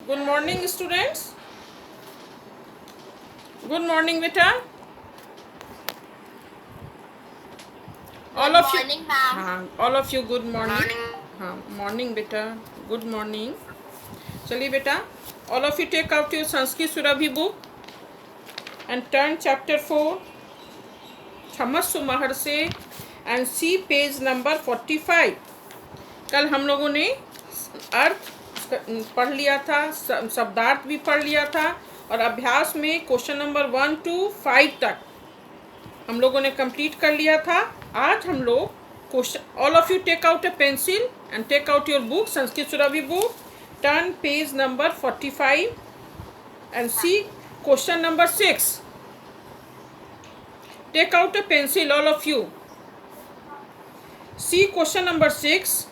Good morning, students. Good morning, beta. All Good of you. morning, ma'am. हाँ, all of you. Good morning. हाँ, morning, beta. Good morning. चलिए बेटा, all of you take out your Sanskrit Surabhi book and turn chapter 4, क्षमस्व महर्षि and see page number 45. कल हम लोगों ने अर्थ पढ़ लिया था, शब्दार्थ भी पढ़ लिया था और अभ्यास में क्वेश्चन नंबर 1 to 5 तक हम लोगों ने कंप्लीट कर लिया था। आज हम लोग question, all of you take out a pencil and take out your book, Sanskrit Surabhi book, turn page number 45 and see question number 6. Take out a pencil, all of you. See question number 6.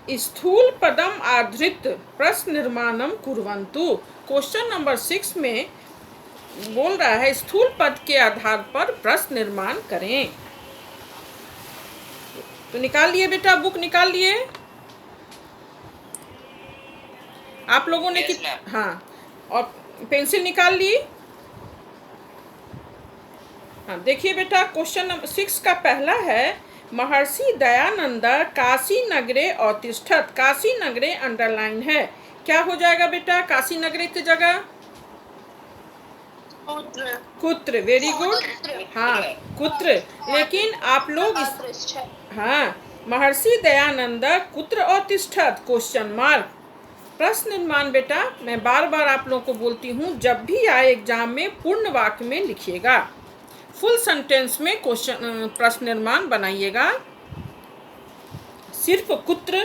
स्थूल पदम आधृत प्रश्न निर्माणम कुर्वन्तु. Question number 6 में बोल रहा है स्थूल पद के आधार पर प्रश्न निर्माण करें. तो निकाल लिए बेटा, बुक निकाल लिए आप लोगों ने? हाँ, और पेंसिल निकाल ली? हाँ, देखिए बेटा, क्वेश्चन नंबर 6 का पहला है महर्षि दयानंद काशी नगरे अतिष्ठत. काशी नगरे अंडरलाइन है, क्या हो जाएगा बेटा काशी नगरे की जगह? कुत्र. Very good. हाँ, कुत्र. लेकिन आप लोग हाँ, महर्षि दयानंद कुत्र अतिष्ठत क्वेश्चन मार्क. प्रश्न निर्माण बेटा मैं बार बार आप लोगों को बोलती हूँ, जब भी आए एग्जाम में पूर्ण वाक्य में लिखिएगा, फुल सेंटेंस में क्वेश्चन प्रश्न निर्माण बनाइएगा. सिर्फ कुत्र,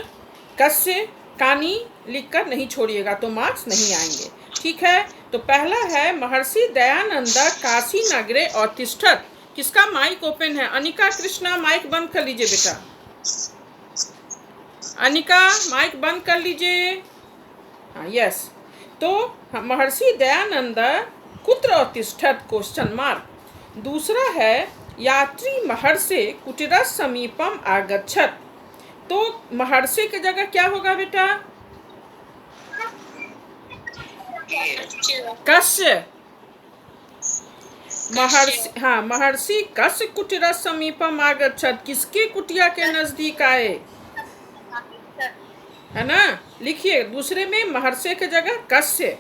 कस्य, कानी लिखकर नहीं छोड़िएगा तो मार्क्स नहीं आएंगे. ठीक है, तो पहला है महर्षि दयानंद काशी नगरे अतिष्ठत. किसका माइक ओपन है? अनिका, कृष्णा माइक बंद कर लीजिए बेटा. अनिका माइक बंद कर लीजिए. हाँ, यस. तो महर्षि दयानंद कुत्र अतिष्ठत क्वेश्चन मार्क. दूसरा है यात्री महर्षि कुटीर समीपम आगच्छत. तो महर्षि की जगह क्या होगा बेटा? कस्य. महर्षि, हाँ, महर्षि कस्य कुटीर समीपम आगच्छत. किसके कुटिया के नजदीक आए, है ना? लिखिए, दूसरे में महर्षि की जगह कस्य.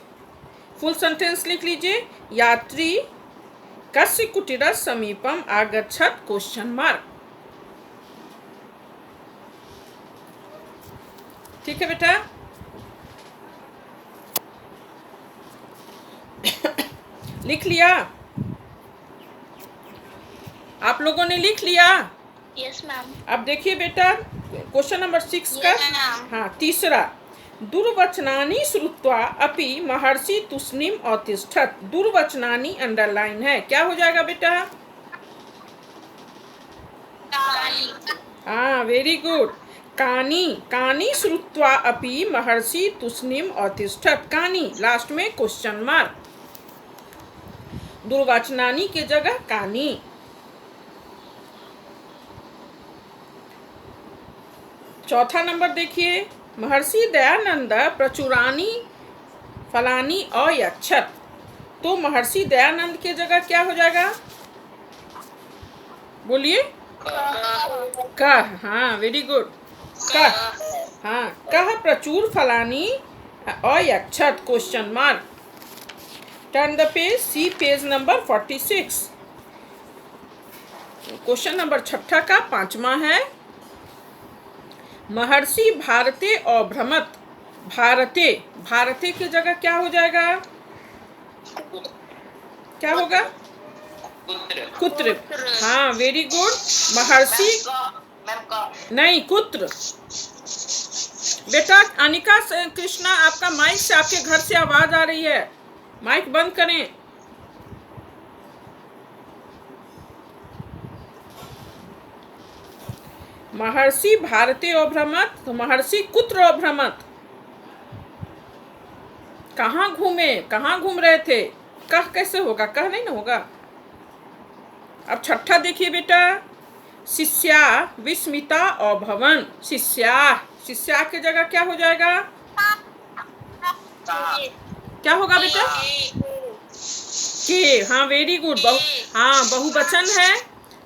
फुल सेंटेंस लिख लीजिए, यात्री कस्य कुटीर समीपम आगच्छत क्वेश्चन मार्क. ठीक है बेटा. लिख लिया आप लोगों ने? लिख लिया? Yes ma'am. अब देखिए बेटा क्वेश्चन नंबर 6 का हाँ तीसरा, दुर्वचनानि श्रुत्वा अपि महर्षि तुष्णीम अतिष्ठत. दुर्वचनानि अंडरलाइन है, क्या हो जाएगा बेटा? हाँ, वेरी गुड. कानी. कानी श्रुत्वा अपि महर्षि तुष्णीम अतिष्ठत. कानी लास्ट में क्वेश्चन मार्क. दुर्वचनानि के जगह कानी. चौथा नंबर देखिए, महर्षि दयानंद प्रचुरानी फलानी अयच्छत. तो महर्षि दयानंद की जगह क्या हो जाएगा? बोलिए. कह. हाँ, वेरी गुड. कह. हाँ, कह प्रचुर फलानी अयच्छत question mark. Turn the page, see page number 46. Question number 6 का 5वां है महर्षि भारते अभ्रमत. भारते. भारते की जगह क्या हो जाएगा? क्या होगा? कुत्र. हाँ, वेरी गुड. महर्षि नहीं, कुत्र. बेटा अनिका कृष्णा, आपका माइक से, आपके घर से आवाज आ रही है, माइक बंद करें. महर्षि भारते अभ्रमत, तो महर्षि कुत्र अभ्रमत. कहाँ घूमे, कहाँ घूम रहे थे? कह कैसे होगा? कह नहीं ना होगा. अब 6 देखिए बेटा, शिष्या विस्मिता अभवन. शिष्या शिष्या की जगह क्या हो जाएगा? क्या होगा बेटा? के। हाँ, वेरी गुड। हाँ, बहुवचन है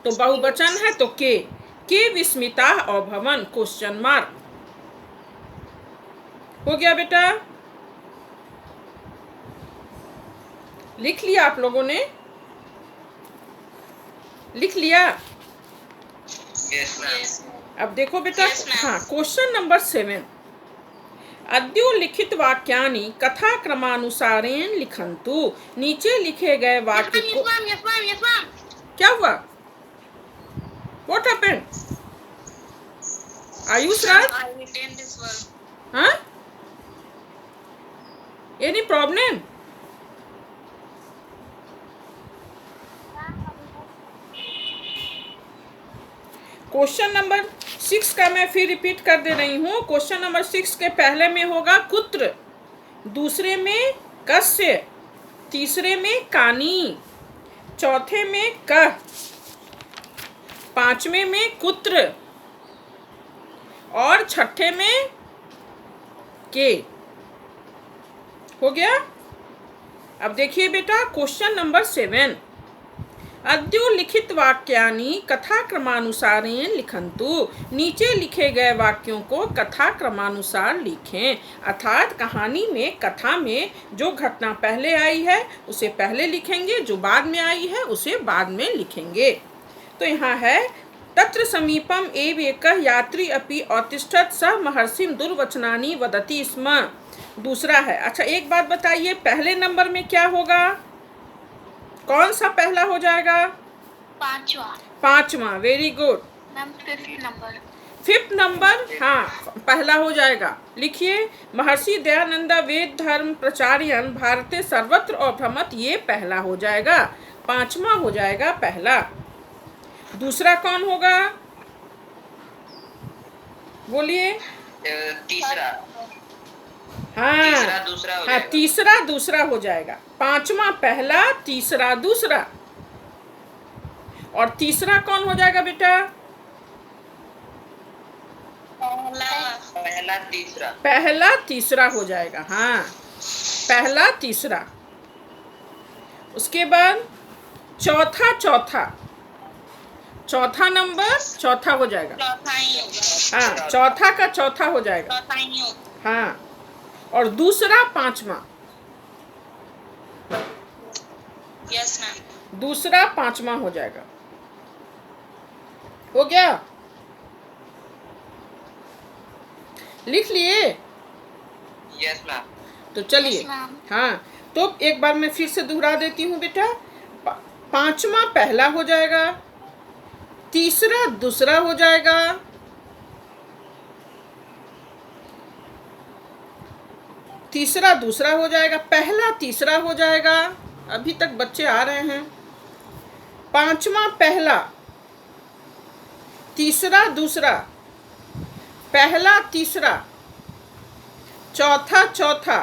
तो बहुवचन है तो के विस्मिता अभवन क्वेश्चन मार्क। हो गया बेटा? लिख लिया आप लोगों ने? लिख लिया? अब देखो बेटा, हाँ, क्वेश्चन नंबर 7। अद्योलिखित वाक्यानि कथा क्रमानुसारेण लिखन्तु। नीचे लिखे गए वाक्य को क्या हुआ? What happened? आयुष राज, हाँ, any problem? क्वेश्चन नंबर 6 का मैं फिर रिपीट कर दे रही हूँ। क्वेश्चन नंबर 6 के पहले में होगा कुत्र, दूसरे में कस्य, तीसरे में कानी, चौथे में कह, पांचवें में कुत्र और छठे में के। हो गया? अब देखिए बेटा, क्वेश्चन नंबर 7। अद्योलिखित वाक्यानि कथा क्रमानुसारेण लिखन्तु। नीचे लिखे गए वाक्यों को कथा क्रमानुसार लिखें। अर्थात कहानी में, कथा में जो घटना पहले आई है उसे पहले लिखेंगे, जो बाद में आई है उसे बाद में लिखेंगे। तो यहाँ है, तत्र समीपम एव एकः यात्री अपि अतिष्ठत् स महर्षिं दुर्वचनानि वदति स्म। दूसरा है, अच्छा एक बात बताइए, पहले नंबर में क्या होगा? कौन सा पहला हो जाएगा? पांचवा। Very good. फिफ्थ नंबर, हाँ, पहला हो जाएगा। लिखिए, महर्षि दयानंद वेद धर्म प्रचार्यन भारते सर्वत्र अभ्रमत, ये पहला हो जाएगा, पांचवा हो जाएगा पहला। दूसरा कौन होगा? बोलिए। तीसरा। हाँ, तीसरा दूसरा हो जाएगा। तीसरा दूसरा हो जाएगा। पांचवा पहला, तीसरा दूसरा। और तीसरा कौन हो जाएगा बेटा? पहला तीसरा। पहला तीसरा हो जाएगा। हाँ, पहला तीसरा। उसके बाद चौथा नंबर चौथा हो जाएगा। हाँ, चौथा का चौथा हो जाएगा। हाँ, और दूसरा पांचवा। Yes ma'am. दूसरा पांचवा हो जाएगा। हो गया? लिख लिए? Yes ma'am. तो चलिए, हाँ, तो एक बार मैं फिर से दोहरा देती हूँ बेटा। पांचवा पहला हो जाएगा, तीसरा दूसरा हो जाएगा, तीसरा दूसरा हो जाएगा, पहला तीसरा हो जाएगा। अभी तक बच्चे आ रहे हैं। पांचवा पहला, तीसरा दूसरा, पहला तीसरा, चौथा चौथा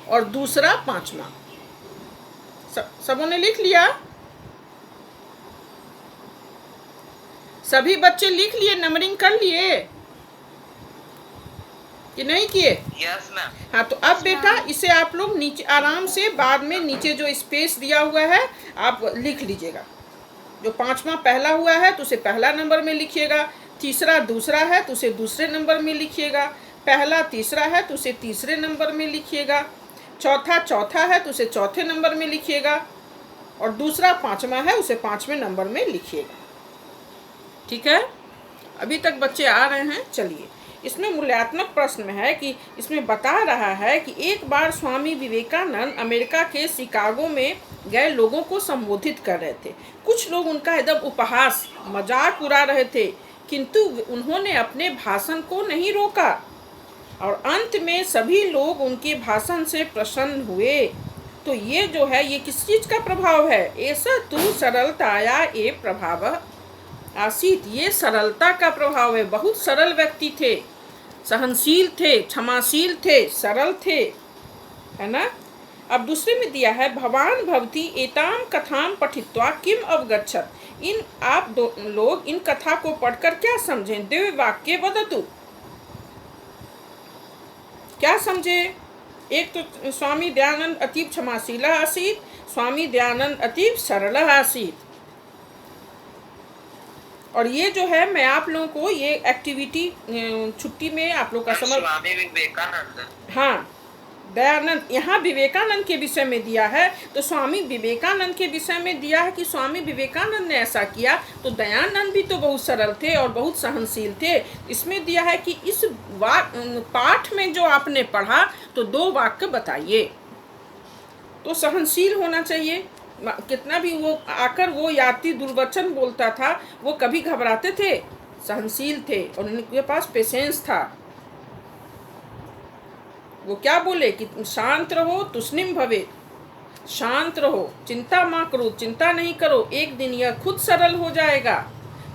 और दूसरा पांचवा। सबों ने लिख लिया? सभी बच्चे लिख लिए, नंबरिंग कर लिए कि नहीं किए? Yes ma'am. हाँ, तो अब बेटा इसे आप लोग नीचे आराम से, बाद में नीचे जो स्पेस दिया हुआ है आप लिख लीजिएगा। जो पांचवा पहला हुआ है तो उसे पहला नंबर में लिखिएगा, तीसरा दूसरा है तो उसे दूसरे नंबर में लिखिएगा, पहला तीसरा है तो उसे तीसरे नंबर में लिखिएगा, चौथा चौथा है तो उसे चौथे नंबर में लिखिएगा, और दूसरा पांचवा है उसे पांचवें नंबर में लिखिएगा। ठीक है? अभी तक बच्चे आ रहे हैं। चलिए, इसमें मूल्यांकन प्रश्न में है कि इसमें बता रहा है कि एक बार स्वामी विवेकानंद अमेरिका के शिकागो में गए लोगों को संबोधित कर रहे थे। कुछ लोग उनका एकदम उपहास मजाक उड़ा रहे थे, किंतु उन्होंने अपने भाषण को नहीं रोका और अंत में सभी लोग उनके भाषण से प्रसन्न हुए। तो ये जो है, ये किस चीज़ का प्रभाव है? ऐसा तू सरलताया ए प्रभाव आसीत, ये सरलता का प्रभाव है। बहुत सरल व्यक्ति थे, सहनशील थे, क्षमाशील थे, सरल थे, है ना? अब दूसरे में दिया है, भवान भवती एताम कथाम पठित्वा किम अवगच्छत। इन आप लोग इन कथा को पढ़कर क्या समझें? दिव्य वाक्य वदतु। क्या समझे? एक तो स्वामी दयानंद अतीब क्षमाशीला आसीत, स्वामी दयानंद अतीब सरल आसीत। और ये जो है मैं आप लोगों को ये एक्टिविटी छुट्टी में आप लोग का समझ, स्वामी विवेकानंद, हाँ दयानंद, यहाँ विवेकानंद के विषय में दिया है, तो स्वामी विवेकानंद के विषय में दिया है कि स्वामी विवेकानंद ने ऐसा किया, तो दयानंद भी तो बहुत सरल थे और बहुत सहनशील थे। इसमें दिया है कि इस पाठ में जो आपने पढ़ा तो 2 वाक्य बताइए, तो सहनशील होना चाहिए। कितना भी वो आकर वो याति दुर्वचन बोलता था, वो कभी घबराते थे, सहनशील थे और उनके पास पेशेंस था। वो क्या बोले कि शांत रहो, तुष्णिम भवे, शांत रहो, चिंता मत करो, चिंता नहीं करो, एक दिन यह खुद सरल हो जाएगा।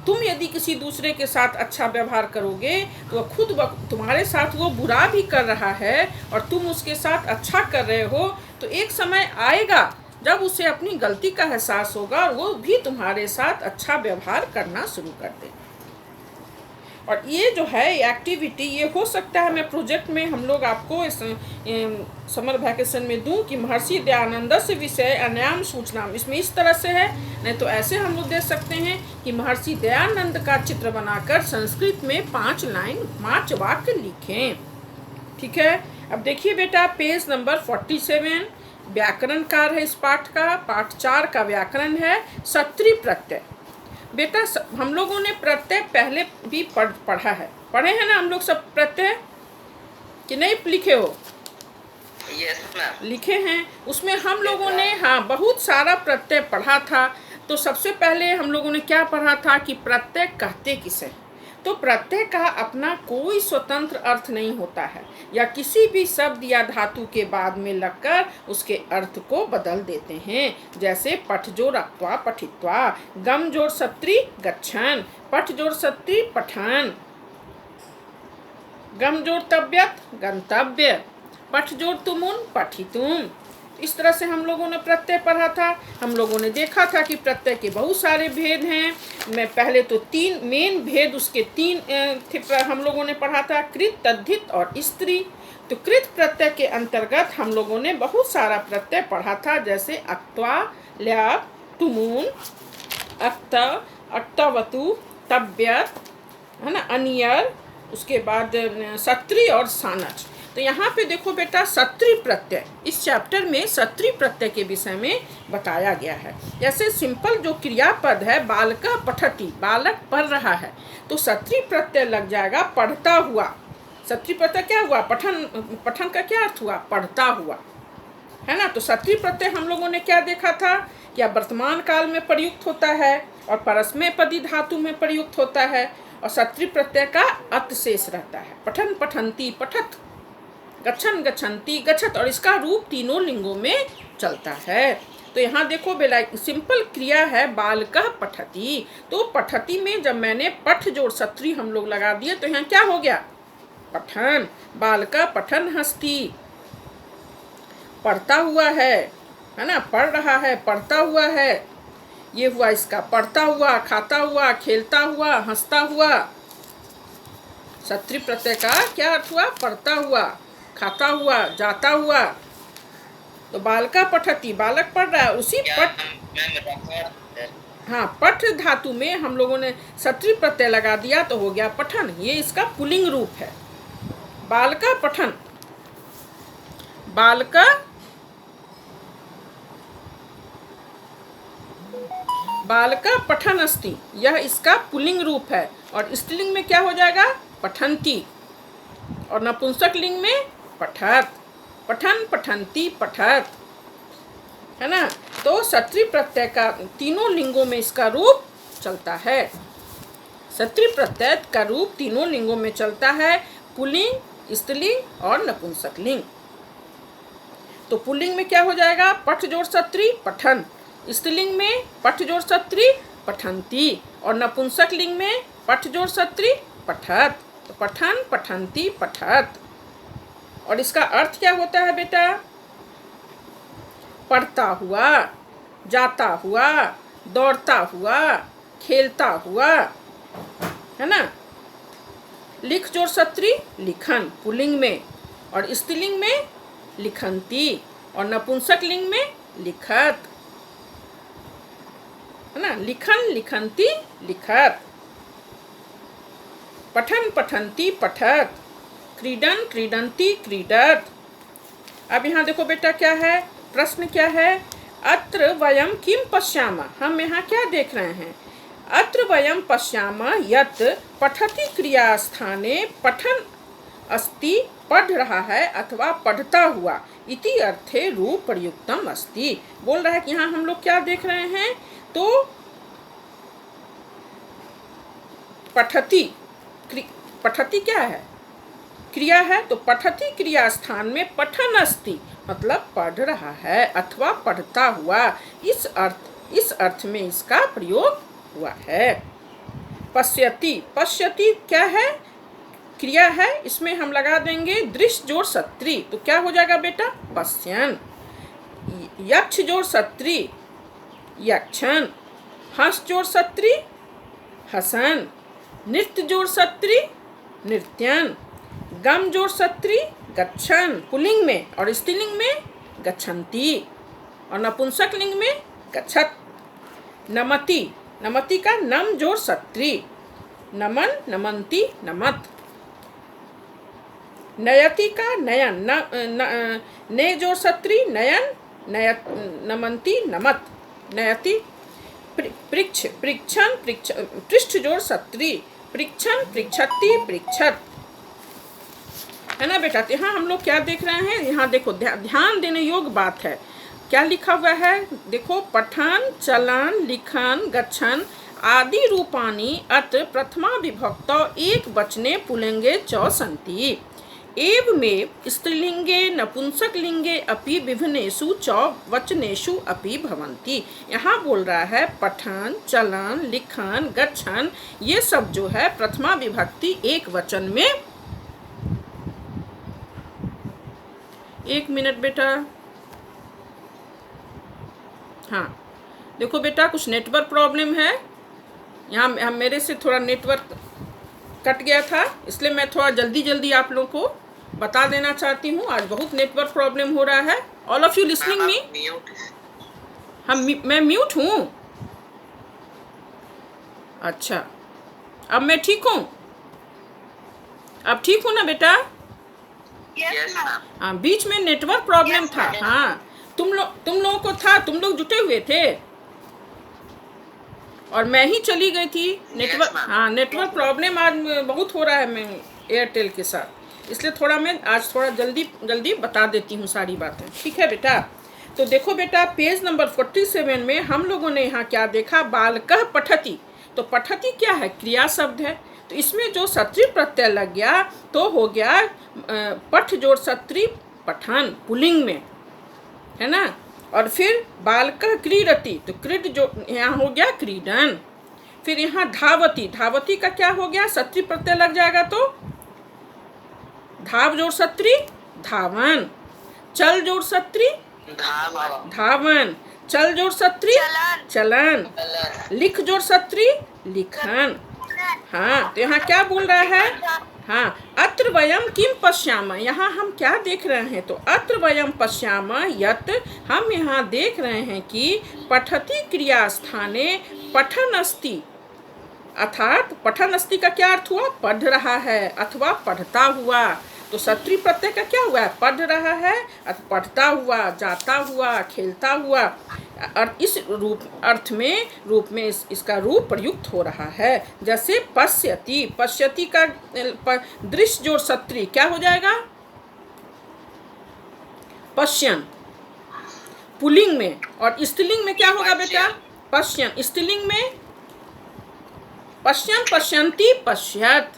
तुम यदि किसी दूसरे के साथ अच्छा व्यवहार करोगे तो वह खुद तुम्हारे साथ वो बुरा भी कर रहा है और तुम उसके साथ अच्छा कर रहे हो, तो एक समय आएगा जब उसे अपनी गलती का एहसास होगा और वो भी तुम्हारे साथ अच्छा व्यवहार करना शुरू कर दे। और ये जो है एक्टिविटी, ये हो सकता है मैं प्रोजेक्ट में हम लोग आपको इस समर वैकेशन में दूं कि महर्षि दयानंद से विषय अन्याम सूचना, इसमें इस तरह से है, नहीं तो ऐसे हम लोग देख सकते हैं कि महर्षि दयानंद का चित्र बनाकर संस्कृत में 5 लाइन 5 वाक्य लिखें। ठीक है, अब देखिए बेटा पेज नंबर 47 व्याकरणकार है इस पाठ का, पाठ 4 का व्याकरण है सत्री प्रत्यय। बेटा हम लोगों ने प्रत्यय पहले भी पढ़ा है, पढ़े हैं ना हम लोग सब प्रत्यय कि नहीं लिखे हो? यस मैम, लिखे हैं। उसमें हम लोगों ने हाँ बहुत सारा प्रत्यय पढ़ा था। तो सबसे पहले हम लोगों ने क्या पढ़ा था कि प्रत्यय कहते किसे, तो प्रत्यय का अपना कोई स्वतंत्र अर्थ नहीं होता है, या किसी भी शब्द या धातु के बाद में लगकर उसके अर्थ को बदल देते हैं। जैसे पठ जोड़ अक्त्वा पठित्वा, गम जोड़ सत्री गच्छन, पठ जोड़ सत्री पठन, गम जोड़ तब्यत गंतव्य, पठ जोड़ तुमुन पठितुम। इस तरह से हम लोगों ने प्रत्यय पढ़ा था। हम लोगों ने देखा था कि प्रत्यय के बहुत सारे भेद हैं। मैं पहले तो 3 मेन भेद उसके 3 हम लोगों ने पढ़ा था, कृत, तद्धित और स्त्री। तो कृत प्रत्यय के अंतर्गत हम लोगों ने बहुत सारा प्रत्यय पढ़ा था, जैसे अक्त्वा, ल्याप, तुमुन, अक्त, अक्तवतु, तब्यत, है ना, अनियर, उसके बाद सत्री और सानच। तो यहाँ पे देखो बेटा सत्री प्रत्यय, इस चैप्टर में सत्री प्रत्यय के विषय में बताया गया है। जैसे सिंपल जो क्रियापद है बालका पठति, बालक पढ़ रहा है, तो सत्री प्रत्यय लग जाएगा पढ़ता हुआ। सत्री प्रत्यय क्या हुआ? पठन, पठन का क्या अर्थ हुआ? पढ़ता हुआ, है ना। तो सत्री प्रत्यय हम लोगों ने क्या देखा था कि वर्तमान काल में प्रयुक्त होता है और परस्मैपदी धातु में प्रयुक्त होता है, और सत्री प्रत्यय का अत शेष रहता है। पठन पठंती पठत, गच्छन गच्छन्ति गच्छत, और इसका रूप तीनों लिंगों में चलता है। तो यहाँ देखो बेला सिंपल क्रिया है बालका पठति, तो पठति में जब मैंने पठ जोड़ सत्री हम लोग लगा दिए तो यहाँ क्या हो गया? पठन। बालका पठन हस्ती, पढ़ता हुआ है ना, पढ़ रहा है, पढ़ता हुआ है, ये हुआ इसका पढ़ता हुआ, खाता हुआ, खेलता हुआ, हंसता हुआ। सत्री प्रत्यय का क्या अर्थ हुआ? पढ़ता हुआ, खाता हुआ, जाता हुआ। तो बालका पठति, बालक पढ़ रहा है, उसी पठ, हाँ पठ धातु में हम लोगों ने सत्री प्रत्यय लगा दिया तो हो गया पठन। ये इसका पुल्लिंग रूप है, बालका पठन, बालका बालका पठन अस्ति, यह इसका पुल्लिंग रूप है। और स्त्रीलिंग में क्या हो जाएगा? पठंती, और नपुंसक लिंग में पठत, पठन पठंती पठत, है ना। तो सत्री प्रत्यय का तीनों लिंगों में इसका रूप चलता है। सत्री प्रत्यय का रूप तीनों लिंगों में चलता है, पुल्लिंग, स्त्रीलिंग और नपुंसक लिंग। तो पुल्लिंग में क्या हो जाएगा? पठ जोड़ सत्री पठन, स्त्रीलिंग में पठ जोड़ सत्री पठंती, और नपुंसक लिंग में पठ जोड़ सत्री पठत। तो पठन पठंती पठत। और इसका अर्थ क्या होता है बेटा? पढ़ता हुआ, जाता हुआ, दौड़ता हुआ, खेलता हुआ, है ना। लिख जोड़ सत्री लिखन पुल्लिंग में, और स्त्रीलिंग में लिखन्ति, और नपुंसक लिंग में लिखत, है ना। लिखन लिखन्ति लिखत, पठन पठन्ति पठत, क्रीडन क्रीडन्ति क्रीडत। अब यहाँ देखो बेटा क्या है, प्रश्न क्या है, अत्र वयम किम पश्यामः, हम यहाँ क्या देख रहे हैं। अत्र वयम पश्यामः यत् पठति क्रियास्थाने पठन अस्ति, पढ़ रहा है अथवा पढ़ता हुआ, इति अर्थे रूप प्रयुक्तम अस्ति। बोल रहा है कि यहाँ हम लोग क्या देख रहे हैं, तो पठति, पठति क्या है, क्रिया है, तो पठति क्रिया स्थान में पठन अस्ति मतलब पढ़ रहा है अथवा पढ़ता हुआ, इस अर्थ में इसका प्रयोग हुआ है। पश्यति, पश्यति क्या है, क्रिया है, इसमें हम लगा देंगे दृश्य जोड़ सत्री, तो क्या हो जाएगा बेटा, पश्यन। यक्ष जोड़ सत्री, यक्षन। हंस जोड़ सत्री, हसन। नृत्य जोड़ सत्री, नृत्यन। गम जोड़ सत्री, गच्छन पुल्लिंग में, और स्त्रीलिंग में गच्छन्ति, और नपुंसक लिंग में गच्छत। नमति, नमति का नम जोड़ सत्री, नमन नमन्ति नमत। नयति का नयन, ने जोड़ सत्री, नयन नयत नमन्ति नमत, नयति। पृक्ष, पृक्षन पृष्ठ जोड़ सत्री, पृक्षन पृक्षति पृक्षत, है ना बेटा। तो यहाँ हम लोग क्या देख रहे हैं, यहाँ देखो ध्यान देने योग्य बात है, क्या लिखा हुआ है, देखो पठन चलन लिखन गच्छन आदि रूपाणि अत्र प्रथमा विभक्तौ एक वचने पुल्लिंगे च सन्ति, एवमेव स्त्रीलिंगे नपुंसक लिंगे अपि विभिन्नेषु च वचनेषु अपि भवन्ति। यहाँ बोल रहा है पठन चलन लिखन गच्छन, ये सब जो है प्रथमा विभक्ति एक वचन में। एक मिनट बेटा, हाँ देखो बेटा कुछ नेटवर्क प्रॉब्लम है, यहाँ मेरे से थोड़ा नेटवर्क कट गया था, इसलिए मैं थोड़ा जल्दी आप लोगों को बता देना चाहती हूँ। आज बहुत नेटवर्क प्रॉब्लम हो रहा है। All of you listening me, मैं म्यूट हूँ। अच्छा, अब मैं ठीक हूँ, अब ठीक हूँ ना बेटा? हाँ, बीच में नेटवर्क प्रॉब्लम था। हाँ, तुम लोगों को था, तुम लोग जुटे हुए थे और मैं ही चली गई थी। नेटवर्क हाँ, नेटवर्क प्रॉब्लम आज बहुत हो रहा है मैं एयरटेल के साथ, इसलिए थोड़ा मैं आज थोड़ा जल्दी बता देती हूँ सारी बातें, ठीक है बेटा? तो देखो बेटा, पेज नंबर 47 में हम लोगों ने यहाँ क्या देखा, बालकः पठति। तो पठति क्या है, क्रिया शब्द है, तो इसमें जो सत्री प्रत्यय लग गया तो हो गया पठ जोड़ सत्री पठन पुल्लिंग में, है ना। और फिर बालकः क्रीडति, तो क्रीड जो यहाँ हो गया क्रीडन। फिर यहाँ धावति, धावति का क्या हो गया, सत्री प्रत्यय लग जाएगा तो धाव जोड़ सत्री धावन। चल जोड़ सत्री धावन। चल जोड़ सत्री चलन। लिख जोड़ सत्री लिखन। हाँ, तो यहाँ क्या बोल रहा है, हाँ, अत्र वयम किम पश्यामः, यहाँ हम क्या देख रहे हैं, तो अत्र वयम पश्यामः यत्, हम यहाँ देख रहे हैं कि पठति क्रिया स्थाने पठन अस्ति, अर्थात पठन अस्ति का क्या अर्थ हुआ, पढ़ रहा है अथवा पढ़ता हुआ। तो सत्री प्रत्यय का क्या हुआ है, पढ़ रहा है, पढ़ता हुआ, जाता हुआ, खेलता हुआ, और इस रूप में इसका रूप प्रयुक्त हो रहा है। जैसे पश्यति, पश्यति का दृश्य जोड़ सत्री क्या हो जाएगा, पश्यन पुल्लिंग में, और स्त्रीलिंग में क्या होगा बेटा, पश्यन। स्त्रीलिंग में पश्यन पश्यन्ति पश्यत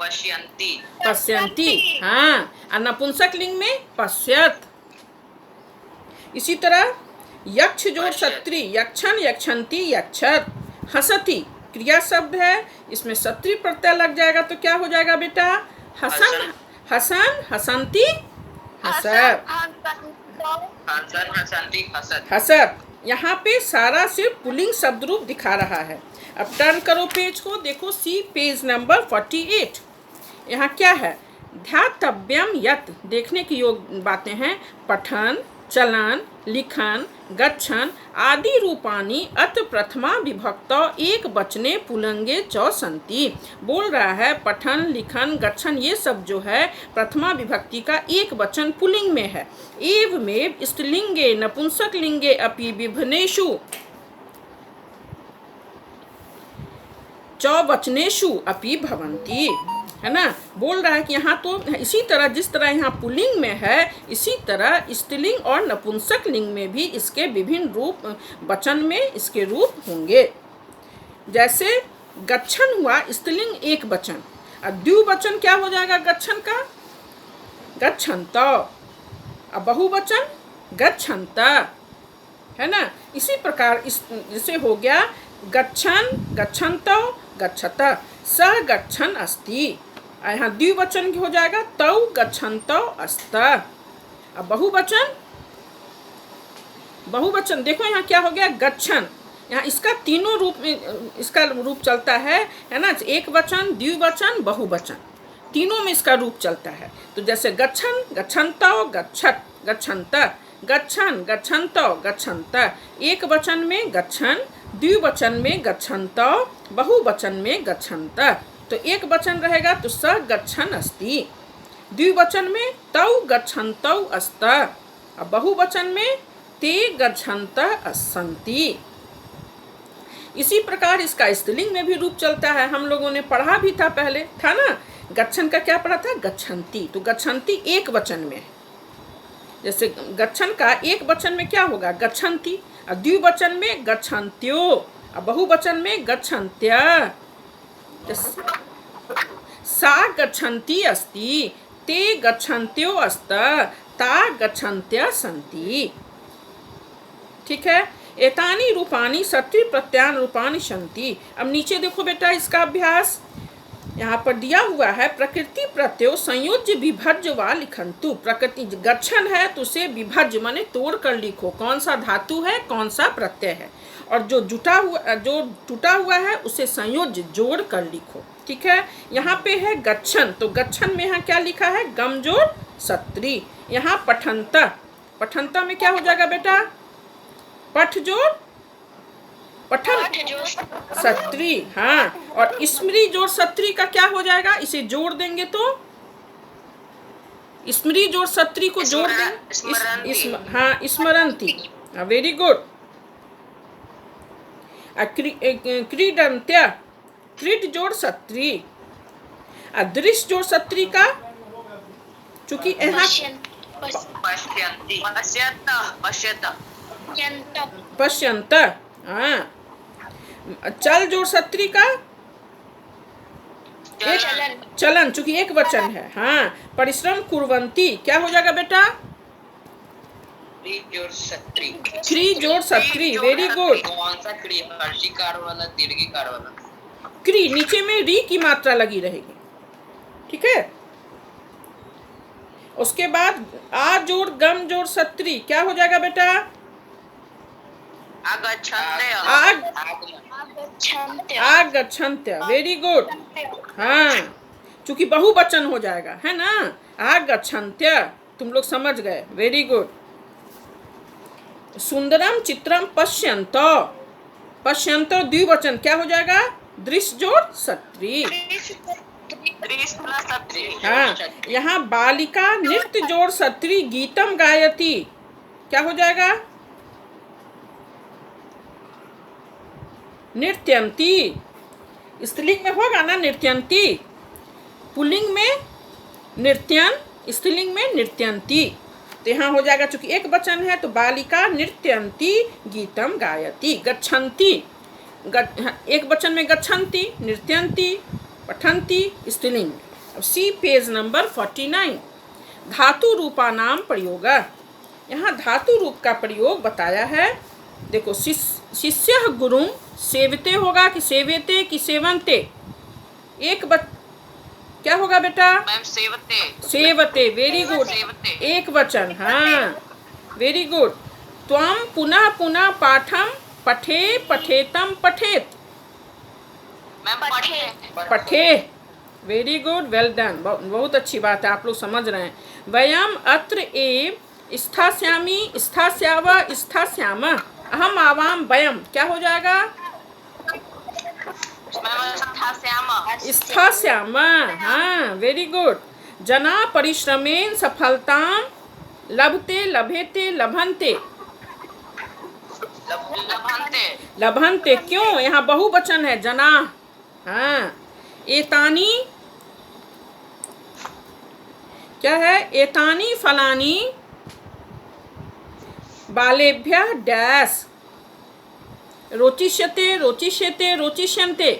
पश्यन्ति, हाँ, और नपुंसक लिंग में पश्यत। इसी तरह यक्ष जोड़ सत्री यक्षन यक्षन्ति यक्षत। हसति क्रिया शब्द है, इसमें सत्री प्रत्यय लग जाएगा तो क्या हो जाएगा बेटा, हसन हसन हसन्ति हसत हसत। यहाँ पे सारा सिर्फ पुल्लिंग शब्द रूप दिखा रहा है। अब टर्न करो पेज को, देखो सी पेज नंबर 48। यहाँ क्या है, ध्यातव्यम यत्, देखने की योग्य बातें हैं, पठन, चलन, लिखन, गच्छन आदि रूपाणि अत प्रथमा विभक्त एक वचने पुल्लिंगे च सन्ति। बोल रहा है पठन, लिखन, गच्छन ये सब जो है प्रथमा विभक्ति का एक वचन पुल्लिंग में है। एवमेव स्त्रीलिंगे नपुंसक लिंगे अपि विभिन्नेषु च वचनेषु अपि भवन्ति, है ना। बोल रहा है कि यहाँ तो इसी तरह जिस तरह यहाँ पुल्लिंग में है इसी तरह स्त्रीलिंग और नपुंसक लिंग में भी इसके विभिन्न रूप वचन में इसके रूप होंगे। जैसे गच्छन हुआ स्त्रीलिंग एक वचन, और द्विवचन क्या हो जाएगा गच्छन का, गच्छन्त, अब बहुवचन गच्छन्त, है ना। इसी प्रकार इसे हो गया गच्छन, गच्छन्तो, गच्छत, स गच्छन अस्ति। यहाँ द्विवचन हो जाएगा तौ गच्छन्तो अस्त। अब बहुवचन, बहुवचन देखो यहाँ क्या हो गया गच्छन, यहाँ इसका तीनों रूप में इसका रूप चलता है ना, एक वचन, द्विवचन, बहुवचन, तीनों में इसका रूप चलता है। तो जैसे गच्छन, गच्छन्तो, गच्छत, गच्छन्त, गच्छन, गच्छन्तो, गच्छन्त, एक वचन में गच्छन, द्विवचन में गच्छन्त, बहुवचन में गच्छन्त। तो एक वचन रहेगा तो स गच्छन अस्ति, द्विवचन में तौ गच्छन्तौ अस्त, और बहुवचन में ते गच्छन्त अस्सन्ति। इसी प्रकार इसका स्त्रीलिंग में भी रूप चलता है, हम लोगों ने पढ़ा भी था पहले, था ना। गच्छन का क्या पढ़ा था, गच्छन्ति, तो गच्छन्ति एक वचन में है। जैसे गच्छन का एक वचन में क्या होगा गच्छन्ति, और द्विवचन में गच्छन्त्यो, और बहुवचन में गच्छन्त्य। सा गच्छन्ति अस्ति, ते गच्छन्त्यो अस्त, ता गच्छन्त्य सन्ति। ठीक है। एतानि रूपाणि सत्रि प्रत्यान रूपाणि सन्ति। अब नीचे देखो बेटा इसका अभ्यास यहाँ पर दिया हुआ है, प्रकृति प्रत्यय संयोज्य विभज्य वा लिखन्तु। प्रकृति गच्छन है तो उसे विभज्य माने तोड़ कर लिखो, कौन सा धातु है कौन सा प्रत्यय है, और जो टूटा हुआ है उसे संयोज्य जोड़ कर लिखो। ठीक है। यहाँ पे है गच्छन, तो गच्छन में यहाँ क्या लिखा है गम जोड़ सत्री। यहाँ पठंता, पठंता में क्या हो जाएगा बेटा पठ जोड़ पठन सत्री, हाँ। और स्मृति जोड़ सत्री का क्या हो जाएगा, इसे जोड़ देंगे तो स्मृति जोड़ सत्री को जोड़ देंगे, हाँ स्मरंती, वेरी गुड। क्रीडंत्य, क्रीड जोड़ सत्री, दृश्य जोड़ सत्री का चूंकि यहाँ पश्यंत, हाँ। चल जोड़ सत्री का चलन, चूंकि एक वचन है, हाँ। परिश्रम कुर्वन्ति क्या हो जाएगा बेटा क्री जोड़ सत्री, वेरी गुड। कौन सा क्री, हर्षिकार वाला दीर्घिकार वाला, क्री नीचे में री की मात्रा लगी रहेगी। ठीक है। उसके बाद आ जोड़ गम जोड़ सत्री क्या हो जाएगा बेटा आगच्छन्त्य, वेरी गुड, हाँ। चूंकि बहुवचन हो जाएगा है ना, आगच्छन्त्य, तुम लोग समझ गए, वेरी गुड। सुंदरम चित्रम पश्यन्तो, पश्यन्तो द्विवचन क्या हो जाएगा दृश्य जोड़ सत्री, हाँ। यहाँ बालिका नृत्य जोड़ सत्री गीतम गायती क्या हो जाएगा नृत्यंती। स्त्रीलिंग में होगा ना नृत्यंती, पुल्लिंग में नृत्यन, स्त्रीलिंग में नृत्यंती। तो यहाँ हो जाएगा चूंकि एक वचन है तो बालिका नृत्यंती गीतम गायती। गच्छन्ति एक वचन में गच्छन्ति, नृत्यंती, पठन्ति स्त्रीलिंग। अब सी पेज नंबर 49, धातु रूपा नाम प्रयोग। यहाँ धातु रूप का प्रयोग बताया है। देखो शिष्य गुरुम सेवते होगा कि सेवेते कि सेवन्ते, क्या होगा बेटा मैम सेवते, सेवते, वेरी गुड, एक वचन, हाँ वेरी गुड। त्वं पुनः पुनः पाठम पठे पठेतम पठेत, मैम पठे, पठे, वेरी गुड, वेल डन, बहुत अच्छी बात है, आप लोग समझ रहे हैं। वयम अत्र एव स्थास्यामि स्थास्याव स्थास्याम, अहम आवाम वयम, क्या हो जाएगा? स्थास्याम, हाँ वेरी गुड। जना परिश्रमेन सफलताम लभते लभेते लभन्ते, लभन्ते क्यों? यहाँ बहुवचन है, जना। हाँ, एतानी क्या है? एतानी फलानी बालेभ्यः डैश रोचिष्यते रोचिष्यते रोचिष्यन्ते,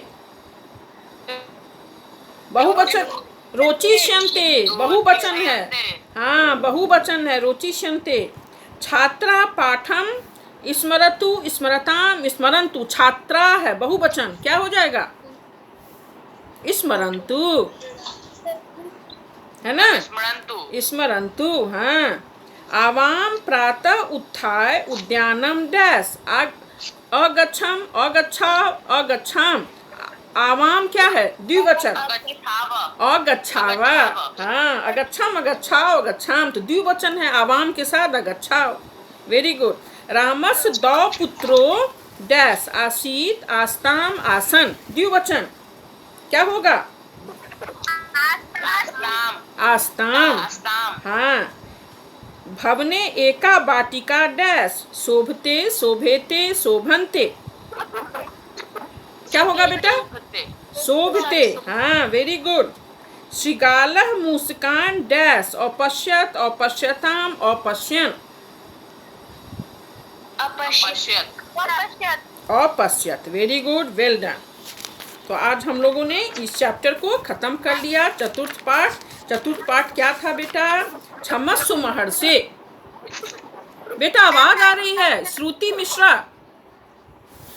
बहुवचन, रोचिष्यन्ते बहुवचन है, हाँ बहुवचन है, रोचिष्यन्ते। छात्रा पाठम स्मरतु स्मरताम स्मरन्तु, छात्रा है बहुवचन, क्या हो जाएगा? स्मरन्तु, है ना? स्मरन्तु, हाँ। आवाम प्रातः उत्थाय उद्यानम डैश अगच्छम अगच्छाव अगच्छाम, आवाम क्या है? द्विवचन, अगच्छावा, हाँ, अगच्छम अगच्छाव अगच्छाम, तो द्विवचन है, आवाम के साथ अगच्छाव। Very good. रामस दौ पुत्रो डैश आसीत आस्ताम आसन, द्विवचन, क्या होगा? आस्ताम, हाँ। भवने एका बाटिका डैश शोभते शोभेते शोभन्ते, क्या होगा बेटा? शोभते, हाँ वेरी गुड। श्रृगालः मूषकान् डैश अपश्यत अपश्यताम अपश्यन्, अपश्यत, वेरी गुड, वेल डन। तो आज हम लोगों ने इस चैप्टर को खत्म कर लिया। चतुर्थ पाठ, चतुर्थ पाठ क्या था बेटा? क्षमस्व महर्षि। बेटा आवाज आ रही है, श्रुति मिश्रा,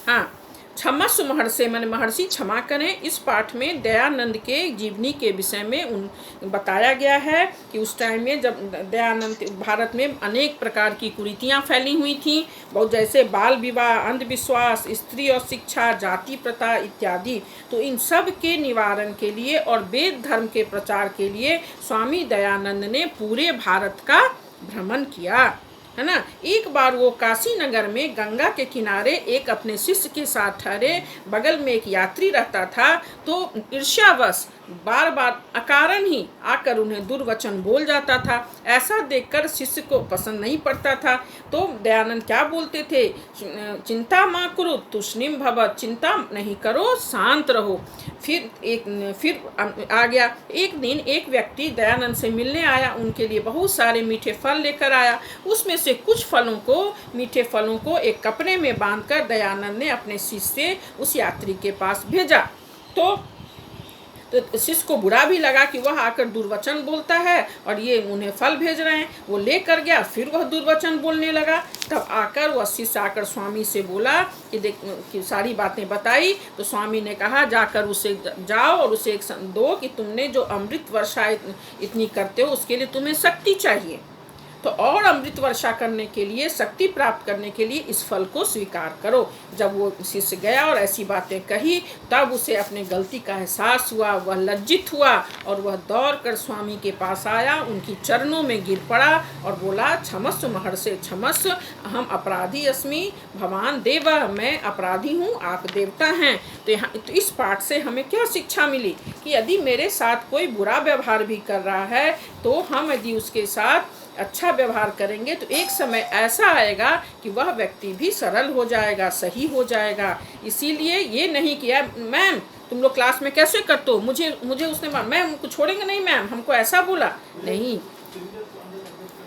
हाँ। क्षमस्व महर्षि माने महर्षि क्षमा करें। इस पाठ में दयानंद के जीवनी के विषय में बताया गया है कि उस टाइम में जब दयानंद, भारत में अनेक प्रकार की कुरीतियाँ फैली हुई थीं, बहुत जैसे बाल विवाह, अंधविश्वास, स्त्री और शिक्षा, जाति प्रथा इत्यादि। तो इन सब के निवारण के लिए और वेद धर्म के प्रचार के लिए स्वामी दयानंद ने पूरे भारत का भ्रमण किया, है ना। एक बार वो काशी नगर में गंगा के किनारे एक अपने शिष्य के साथ ठहरे, बगल में एक यात्री रहता था, तो ईर्ष्यावश बार बार अकारण ही आकर उन्हें दुर्वचन बोल जाता था। ऐसा देखकर शिष्य को पसंद नहीं पड़ता था। तो दयानंद क्या बोलते थे? चिंता मा करो तुष्णिम भवत, चिंता नहीं करो, शांत रहो। फिर आ गया। एक दिन एक व्यक्ति दयानंद से मिलने आया, उनके लिए बहुत सारे मीठे फल लेकर आया। उसमें से कुछ फलों को, मीठे फलों को एक कपड़े में बांधकर दयानंद ने अपने शिष्य से उस यात्री के पास भेजा। तो शिष्य को बुरा भी लगा कि वह आकर दुर्वचन बोलता है और ये उन्हें फल भेज रहे हैं। वो लेकर गया, फिर वह दुर्वचन बोलने लगा। तब आकर वह शिष्य आकर स्वामी से बोला कि देख, कि सारी बातें बताई। तो स्वामी ने कहा जाकर उसे जाओ और उसे एक दो कि तुमने जो अमृत वर्षा इतनी करते हो उसके लिए तुम्हें शक्ति चाहिए। तो और अमृत वर्षा करने के लिए, शक्ति प्राप्त करने के लिए इस फल को स्वीकार करो। जब वो शिष्य गया और ऐसी बातें कही, तब उसे अपने गलती का एहसास हुआ, वह लज्जित हुआ और वह दौड़कर स्वामी के पास आया, उनकी चरणों में गिर पड़ा और बोला, क्षमस्व महर्षि क्षमस्व, अहम अपराधी अस्मि भगवान देव, मैं अपराधी हूँ, आप देवता हैं। तो इस पाठ से हमें क्या शिक्षा मिली कि यदि मेरे साथ कोई बुरा व्यवहार भी कर रहा है तो हम यदि उसके साथ अच्छा व्यवहार करेंगे तो एक समय ऐसा आएगा कि वह व्यक्ति भी सरल हो जाएगा, सही हो जाएगा। इसीलिए ये नहीं किया, मैम तुम लोग क्लास में कैसे करते हो, मुझे उसने, मैम हमको छोड़ेंगे नहीं, मैम हमको ऐसा बोला नहीं।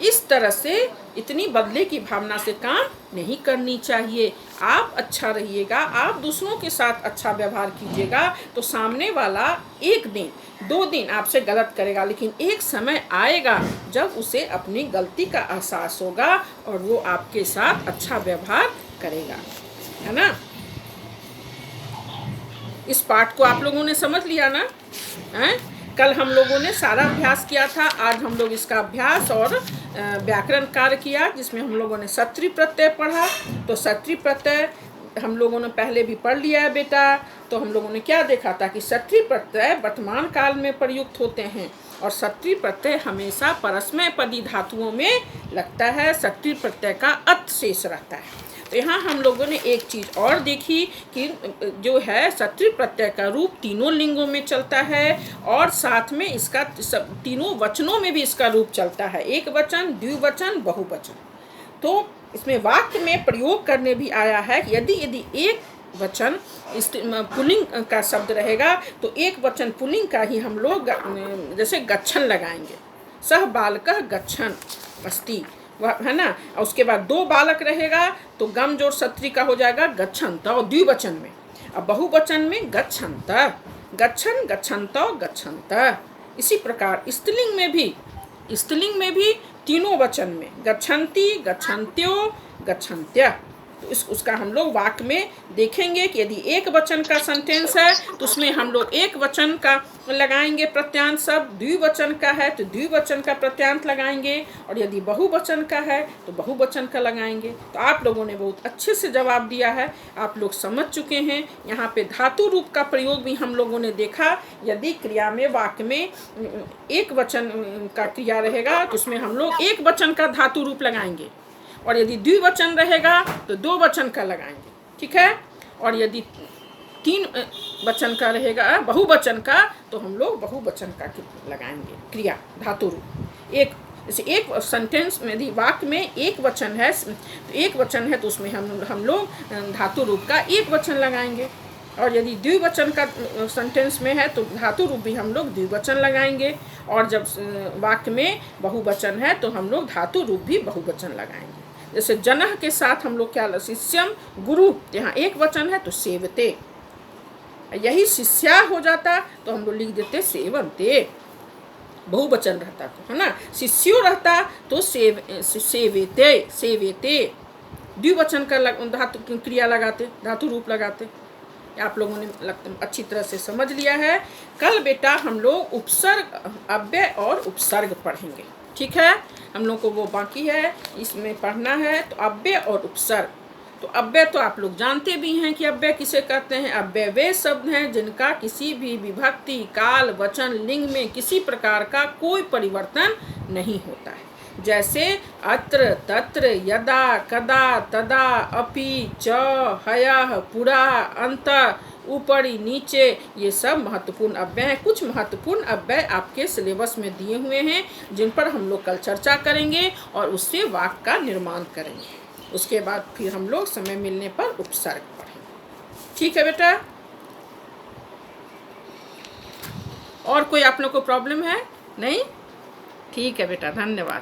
इस तरह से इतनी बदले की भावना से काम नहीं करनी चाहिए। आप अच्छा रहिएगा, आप दूसरों के साथ अच्छा व्यवहार कीजिएगा तो सामने वाला एक दिन, 2 दिन आपसे गलत करेगा, लेकिन एक समय आएगा जब उसे अपनी गलती का एहसास होगा और वो आपके साथ अच्छा व्यवहार करेगा, है ना। इस पाठ को आप लोगों ने समझ लिया ना? हैं? कल हम लोगों ने सारा अभ्यास किया था, आज हम लोग इसका अभ्यास और व्याकरण कार्य किया, जिसमें हम लोगों ने सत्री प्रत्यय पढ़ा। तो सत्री प्रत्यय हम लोगों ने पहले भी पढ़ लिया है बेटा। तो हम लोगों ने क्या देखा था कि षष्ठी प्रत्यय वर्तमान काल में प्रयुक्त होते हैं और षष्ठी प्रत्यय हमेशा परस्मय पदी धातुओं में लगता है। षष्ठी प्रत्यय का अत शेष रहता है। तो यहाँ हम लोगों ने एक चीज़ और देखी कि जो है षष्ठी प्रत्यय का रूप तीनों लिंगों में चलता है और साथ में इसका तीनों वचनों में भी इसका रूप चलता है, एक वचन, द्विवचन, बहुवचन। तो इसमें वाक्य में प्रयोग करने भी आया है कि यदि एक वचन पुल्लिंग का शब्द रहेगा तो एक वचन पुल्लिंग का ही हम लोग जैसे गच्छन लगाएंगे। सह बालकः गच्छन अस्ति, वह है ना। और उसके बाद दो बालक रहेगा तो गम जोड़ सत्री का हो जाएगा गच्छन्त और द्विवचन में। अब बहुवचन में गच्छन्त, गच्छन, गच्छन्त, गच्छन्त। इसी प्रकार स्त्रीलिंग में भी तीनों वचन में गच्छन्ति, गच्छन्त्यो, गच्छन्त्य। तो उसका हम लोग वाक्य में देखेंगे कि यदि एक वचन का सेंटेंस है तो उसमें हम लोग एक वचन का लगाएंगे प्रत्यांत शब्द, द्विवचन का है तो द्विवचन का प्रत्यांत लगाएंगे और यदि बहुवचन का है तो बहुवचन का लगाएंगे। तो आप लोगों ने बहुत अच्छे से जवाब दिया है, आप लोग समझ चुके हैं। यहाँ पे धातु रूप का प्रयोग भी हम लोगों ने देखा। यदि क्रिया में वाक्य में एक वचन का क्रिया रहेगा तो उसमें हम लोग एक वचन का धातु रूप लगाएंगे और यदि द्विवचन रहेगा तो दो वचन का लगाएंगे, ठीक है। और यदि तीन वचन का रहेगा बहुवचन का तो हम लोग बहुवचन का लगाएंगे क्रिया धातु रूप। एक जैसे एक सेंटेंस में यदि वाक्य में एक वचन है तो एक वचन है तो उसमें हम लोग धातु रूप का एक वचन लगाएंगे और यदि द्विवचन का सेंटेंस में है तो धातु रूप भी हम लोग द्विवचन लगाएंगे और जब वाक्य में बहुवचन है तो हम लोग धातु रूप भी बहुवचन लगाएंगे। जैसे जनः के साथ हम लोग क्या शिष्यम गुरु, यहाँ एक वचन है तो सेवते, यही शिष्या हो जाता तो हम लोग लिख देते सेवन्ते, बहुवचन रहता तो, है ना। शिष्यो रहता तो सेवेते द्विवचन का धातु क्रिया लगाते, धातु रूप लगाते। आप लोगों ने अच्छी तरह से समझ लिया है। कल बेटा हम लोग उपसर्ग, अव्यय और उपसर्ग पढ़ेंगे, ठीक है। हम लोग को वो बाकी है, इसमें पढ़ना है। तो अव्यय और उपसर्ग, तो अव्यय तो आप लोग जानते भी हैं कि अव्यय किसे कहते हैं। अव्यय वे शब्द हैं जिनका किसी भी विभक्ति, काल, वचन, लिंग में किसी प्रकार का कोई परिवर्तन नहीं होता है। जैसे अत्र, तत्र, यदा, कदा, तदा, अपि, च, हयः, पुरा, अंत, ऊपरी, नीचे, ये सब महत्वपूर्ण अव्यय हैं। कुछ महत्वपूर्ण अव्यय आपके सिलेबस में दिए हुए हैं जिन पर हम लोग कल चर्चा करेंगे और उससे वाक्य का निर्माण करेंगे। उसके बाद फिर हम लोग समय मिलने पर उपसर्ग पढ़ेंगे, ठीक है बेटा। और कोई आप लोग को प्रॉब्लम है? नहीं, ठीक है बेटा, धन्यवाद।